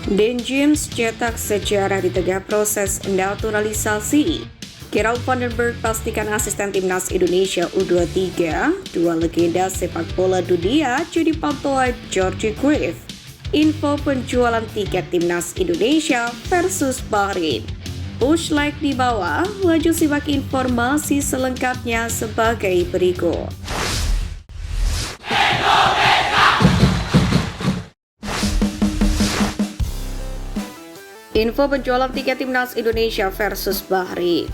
Dan James cetak sejarah di tengah proses naturalisasi. Gerald Vandenberg pastikan asisten timnas Indonesia U23, dua legenda sepak bola dunia jadi pantauan Georgie Cruyff. Info penjualan tiket timnas Indonesia versus Bahrain. Push like di bawah, lanjut simak informasi selengkapnya sebagai berikut. Info penjualan tiket timnas Indonesia versus Bahrain.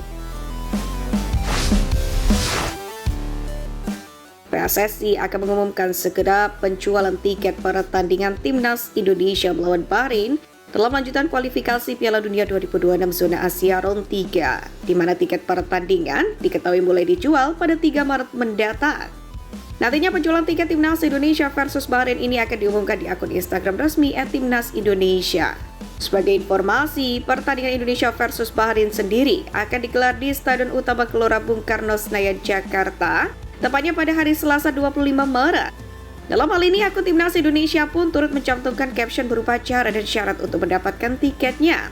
PSSI akan mengumumkan segera penjualan tiket pertandingan timnas Indonesia melawan Bahrain dalam lanjutan kualifikasi Piala Dunia 2026 zona Asia Round 3, di mana tiket pertandingan diketahui mulai dijual pada 3 Maret mendatang. Nantinya penjualan tiket timnas Indonesia versus Bahrain ini akan diumumkan di akun Instagram resmi @timnasindonesia. Sebagai informasi, pertandingan Indonesia versus Bahrain sendiri akan digelar di Stadion Utama Gelora Bung Karno Senayan, Jakarta, tepatnya pada hari Selasa 25 Maret. Dalam hal ini, akun Timnas Indonesia pun turut mencantumkan caption berupa cara dan syarat untuk mendapatkan tiketnya.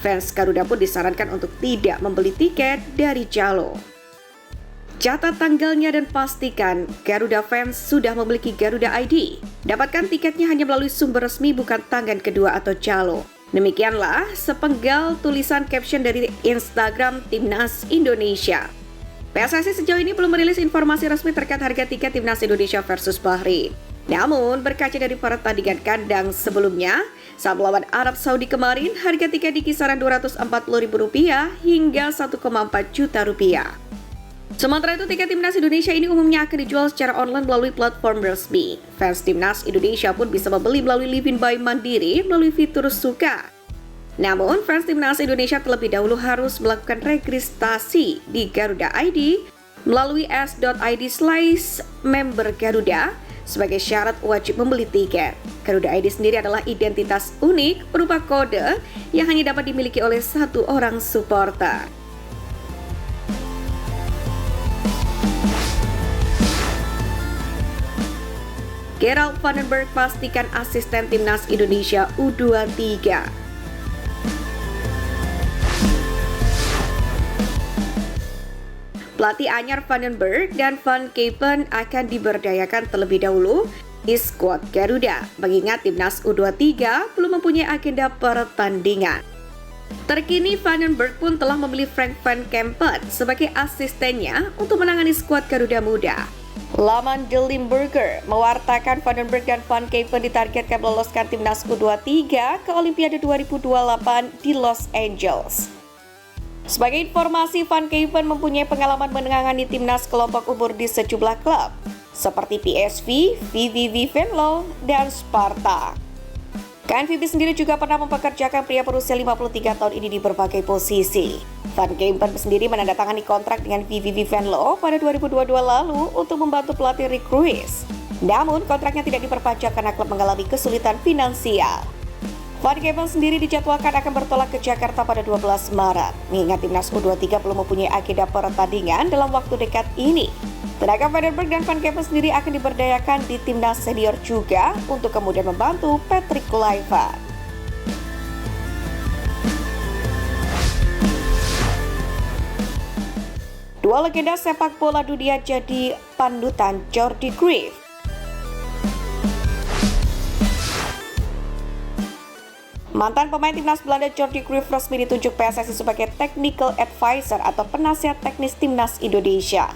Fans Garuda pun disarankan untuk tidak membeli tiket dari calo. Catat tanggalnya dan pastikan Garuda fans sudah memiliki Garuda ID. Dapatkan tiketnya hanya melalui sumber resmi, bukan tangan kedua atau calo. Demikianlah sepenggal tulisan caption dari Instagram Timnas Indonesia. PSSI sejauh ini belum merilis informasi resmi terkait harga tiket Timnas Indonesia versus Bahrain. Namun, berkaca dari pertandingan kandang sebelumnya, saat melawan Arab Saudi kemarin, harga tiket di kisaran Rp240.000 hingga Rp1,4 juta. Sementara itu, tiket Timnas Indonesia ini umumnya akan dijual secara online melalui platform resmi. Fans Timnas Indonesia pun bisa membeli melalui Livin by Mandiri melalui fitur Suka. Namun, fans Timnas Indonesia terlebih dahulu harus melakukan registrasi di Garuda ID melalui s.id/member Garuda sebagai syarat wajib membeli tiket. Garuda ID sendiri adalah identitas unik berupa kode yang hanya dapat dimiliki oleh satu orang supporter. Gerald Vandenberg pastikan asisten timnas Indonesia U23. Pelatih anyar Vandenberg dan Van Kapen akan diberdayakan terlebih dahulu di skuad Garuda, mengingat timnas U23 belum mempunyai agenda pertandingan. Terkini Vandenberg pun telah memilih Frank Van Kempen sebagai asistennya untuk menangani skuad Garuda Muda. Laman The Limburger mewartakan Vandenberg dan Van Kapen ditargetkan meloloskan timnas U23 ke Olimpiade 2028 di Los Angeles. Sebagai informasi, Van Kapen mempunyai pengalaman menangani timnas kelompok umur di sejumlah klub seperti PSV, VVV Venlo, dan Sparta. KNVB sendiri juga pernah mempekerjakan pria berusia 53 tahun ini di berbagai posisi. Van Kapen sendiri menandatangani kontrak dengan VVV Venlo pada 2022 lalu untuk membantu pelatih Rick Ruiz. Namun, kontraknya tidak diperpanjang karena klub mengalami kesulitan finansial. Van Kapen sendiri dijadwalkan akan bertolak ke Jakarta pada 12 Maret, mengingat timnas U23 belum mempunyai agenda pertandingan dalam waktu dekat ini. Sedangkan Vandenberg dan Van Kapen sendiri akan diberdayakan di timnas senior juga untuk kemudian membantu Patrick Kluivert. Dua legenda sepak bola dunia jadi panutan Georgie Cruyff. Mantan pemain timnas Belanda Georgie Cruyff resmi ditunjuk PSSI sebagai Technical Advisor atau penasihat teknis timnas Indonesia.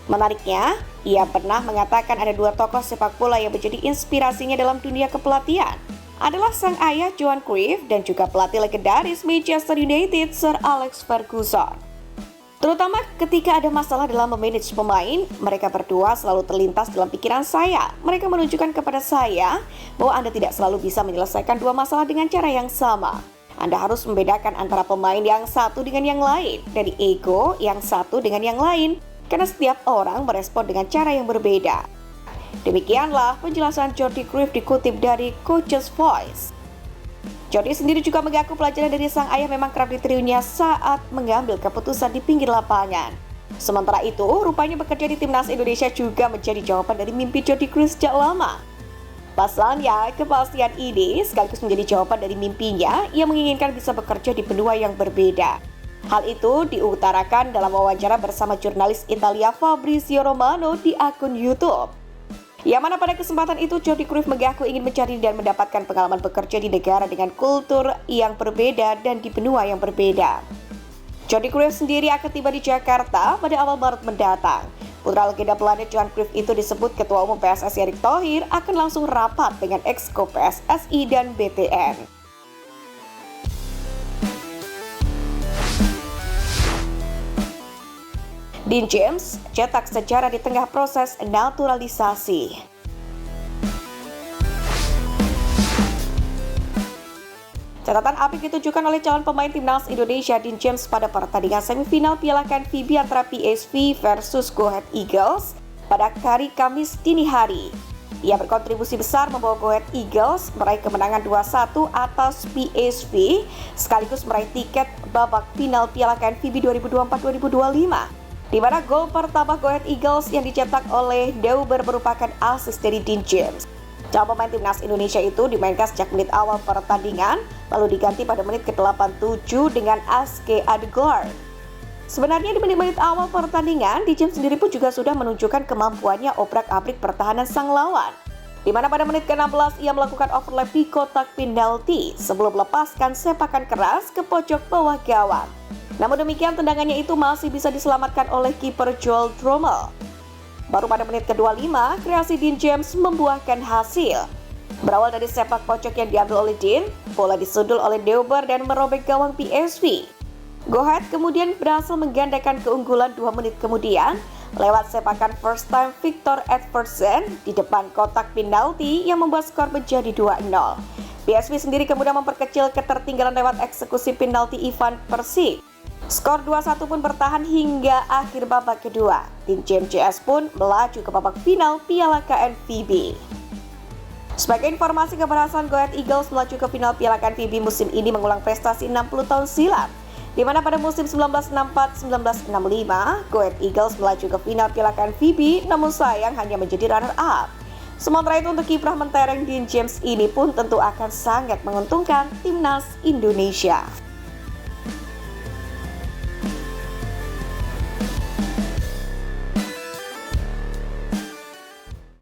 Menariknya, ia pernah mengatakan ada dua tokoh sepak bola yang menjadi inspirasinya dalam dunia kepelatihan. Adalah sang ayah Johan Cruyff dan juga pelatih legendaris Manchester United Sir Alex Ferguson. Terutama ketika ada masalah dalam memanage pemain, mereka berdua selalu terlintas dalam pikiran saya. Mereka menunjukkan kepada saya bahwa Anda tidak selalu bisa menyelesaikan dua masalah dengan cara yang sama. Anda harus membedakan antara pemain yang satu dengan yang lain, dari ego yang satu dengan yang lain, karena setiap orang merespon dengan cara yang berbeda. Demikianlah penjelasan Georgie Cruyff dikutip dari Coach's Voice. Georgie sendiri juga mengaku pelajaran dari sang ayah memang kerap ditirunya saat mengambil keputusan di pinggir lapangan. Sementara itu, rupanya bekerja di timnas Indonesia juga menjadi jawaban dari mimpi Georgie Cruyff sejak lama. Pasalnya, kepastian ini sekaligus menjadi jawaban dari mimpinya yang menginginkan bisa bekerja di benua yang berbeda. Hal itu diutarakan dalam wawancara bersama jurnalis Italia Fabrizio Romano di akun YouTube. Yang mana pada kesempatan itu Jordi Cruyff mengaku ingin mencari dan mendapatkan pengalaman bekerja di negara dengan kultur yang berbeda dan di benua yang berbeda. Jordi Cruyff sendiri akan tiba di Jakarta pada awal Maret mendatang. Putra legenda planet Johan Cruyff itu disebut Ketua Umum PSSI Erick Thohir akan langsung rapat dengan Exco PSSI dan BTN. Dean James cetak sejarah di tengah proses naturalisasi. Catatan apik ditunjukkan oleh calon pemain timnas Indonesia Dean James pada pertandingan semifinal Piala KNVB antara PSV versus Go Ahead Eagles pada hari Kamis dini hari. Ia berkontribusi besar membawa Go Ahead Eagles meraih kemenangan 2-1 atas PSV sekaligus meraih tiket babak final Piala KNVB 2024-2025. Di mana gol pertama Go Ahead Eagles yang dicetak oleh Deuber merupakan asis dari Dean James. Calon pemain timnas Indonesia itu dimainkan sejak menit awal pertandingan, lalu diganti pada menit ke-87 dengan Aske Adegaard. Sebenarnya di menit-menit awal pertandingan, Dean James sendiri pun juga sudah menunjukkan kemampuannya obrak-abrik pertahanan sang lawan. Di mana pada menit ke-16 ia melakukan overlap di kotak penalti sebelum melepaskan sepakan keras ke pojok bawah gawang. Namun demikian tendangannya itu masih bisa diselamatkan oleh kiper Joel Drommel. Baru pada menit ke-25, kreasi Dean James membuahkan hasil. Berawal dari sepak pojok yang diambil oleh Dean, bola disundul oleh Deuber dan merobek gawang PSV. Go Ahead kemudian berhasil menggandakan keunggulan 2 menit kemudian lewat sepakan first time Victor Edvardsen di depan kotak penalti yang membuat skor menjadi 2-0. PSV sendiri kemudian memperkecil ketertinggalan lewat eksekusi penalti Ivan Persic. Skor 2-1 pun bertahan hingga akhir babak kedua. Tim James CS pun melaju ke babak final Piala KNVB. Sebagai informasi, keberhasilan Go Ahead Eagles melaju ke final Piala KNVB musim ini mengulang prestasi 60 tahun silam. Di mana pada musim 1964-1965, Go Ahead Eagles melaju ke final Piala KNVB namun sayang hanya menjadi runner-up. Sementara itu untuk kiprah mentereng Dean James ini pun tentu akan sangat menguntungkan timnas Indonesia.